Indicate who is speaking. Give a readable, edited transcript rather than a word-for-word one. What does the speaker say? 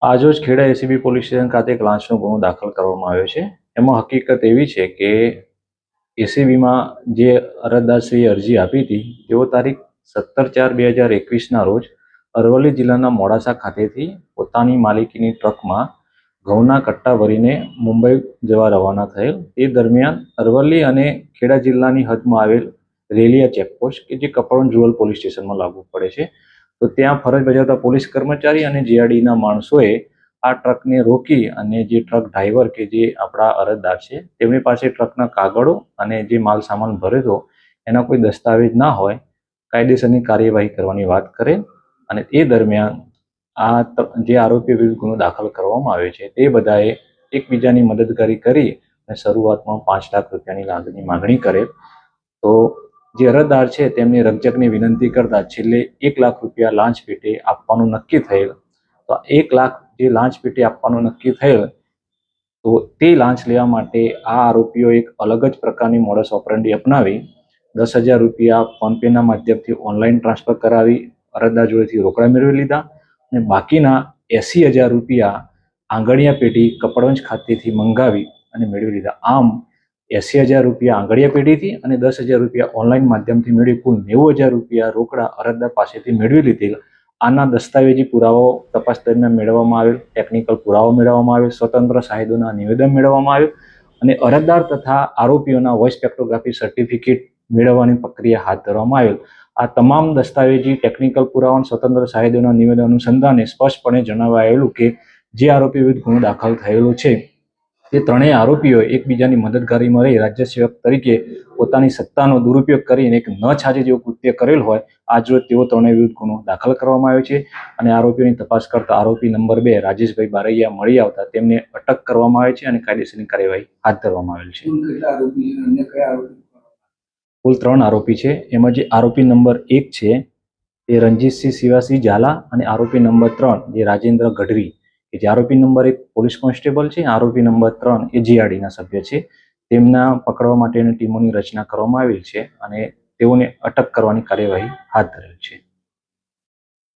Speaker 1: આજરોજ Kheda ACB police station ખાતે એક લાંચનો ગુનો દાખલ કરવામાં આવ્યો છે। એમાં હકીકત એવી છે કે એસીબીમાં જે અરજદારશ્રીએ અરજી આપી હતી તેઓ તારીખ 17/4/2021ના રોજ અરવલ્લી જિલ્લાના મોડાસા ખાતેથી પોતાની માલિકીની ટ્રકમાં ઘઉંના કટ્ટા ભરીને મુંબઈ જવા રવાના થયેલ। તે દરમિયાન અરવલ્લી અને ખેડા જિલ્લાની હદમાં આવેલ રેલિયા ચેકપોસ્ટ કે જે કપડવંજ રૂરલ પોલીસ સ્ટેશનમાં લાગુ પડે છે, તો ત્યાં ફરજ બજાવતા પોલીસ કર્મચારી અને જીઆરડીના માણસોએ આ ટ્રકને રોકી અને જે ટ્રક ડ્રાઈવર કે જે આપણા અરજદાર છે તેમની પાસે ટ્રકના કાગળો અને જે માલ સામાન ભર્યો હતો એના કોઈ દસ્તાવેજ ના હોય, કાયદેસરની કાર્યવાહી કરવાની વાત કરે અને એ દરમિયાન આ જે આરોપીઓ વિરુદ્ધ ગુનો દાખલ કરવામાં આવ્યો છે તે બધાએ એકબીજાની મદદગારી કરી અને શરૂઆતમાં 5 લાખ રૂપિયાની માગણી કરેલ। તો જે અરજદાર છે તેમની રકજકની વિનંતી કરતા છેલ્લે 1 લાખ રૂપિયા લાંચ પેટે આપવાનું નક્કી થયેલ। તો 1 લાખ જે લાંચ પેટે આપવાનું નક્કી થયેલ, તો તે લાંચ લેવા માટે આ આરોપીઓ એક અલગ જ પ્રકારની મોડસ ઓપરેન્ડી અપનાવી 10,000 રૂપિયા ફોનપેના માધ્યમથી ઓનલાઈન ટ્રાન્સફર કરાવી અરજદાર જોડેથી રોકડા મેળવી લીધા અને બાકીના 80,000 રૂપિયા આંગણિયા પેઢી કપડવંજ ખાતેથી મંગાવી અને મેળવી લીધા। આમ 80,000 રૂપિયા આંગણિયા પેઢીથી અને 10,000 રૂપિયા ઓનલાઈન માધ્યમથી મેળવી કુલ 90,000 રૂપિયા રોકડા અરજદાર પાસેથી મેળવી લીધેલ। આના દસ્તાવેજી પુરાવો તપાસ દરમિયાન મેળવવામાં આવેલ, ટેકનિકલ પુરાવો મેળવવામાં આવેલ, સ્વતંત્ર સાહેદોના નિવેદન મેળવવામાં આવેલ અને અરજદાર તથા આરોપીઓના વોઇસ સ્પેક્ટ્રોગ્રાફી સર્ટિફિકેટ મેળવવાની પ્રક્રિયા હાથ ધરવામાં આવેલ। આ તમામ દસ્તાવેજી ટેકનિકલ પુરાવા સ્વતંત્ર સાહેદોના નિવેદન અનુસંધાને સ્પષ્ટપણે જણાવાયેલું કે જે આરોપી વિરુદ્ધ ગુનો દાખલ થયેલો છે તે ત્રણેય આરોપીઓ એકબીજાની મદદગારીમાં રહી રાજ્ય સેવક તરીકે પોતાની સત્તાનો દુરુપયોગ કરીને એક ન છાજે જેવું કૃત્ય કરેલ હોય। આજરોજ તેઓ ત્રણેય વિરુદ્ધ ગુનો દાખલ કરવામાં આવ્યો છે અને આરોપીઓની તપાસ કરતા આરોપી નંબર 2 રાજેશભાઈ બારૈયા મળી આવતા તેમને અટક કરવામાં આવે છે અને કાયદેસરની કાર્યવાહી હાથ ધરવામાં આવેલ છે। કુલ 3 આરોપી છે। એમાં જે આરોપી નંબર 1 છે તે રણજીતસિંહ શિવાસિંહ ઝાલા અને આરોપી નંબર 3 જે રાજેન્દ્ર ગઢવી, કે જે આરોપી નંબર 1 પોલીસ કોન્સ્ટેબલ છે, આરોપી નંબર 3 એ જીઆરડીના સભ્ય છે। તેમના પકડવા માટેની ટીમોની રચના કરવામાં આવેલ છે અને તેઓને અટક કરવાની કાર્યવાહી હાથ ધરેલ છે।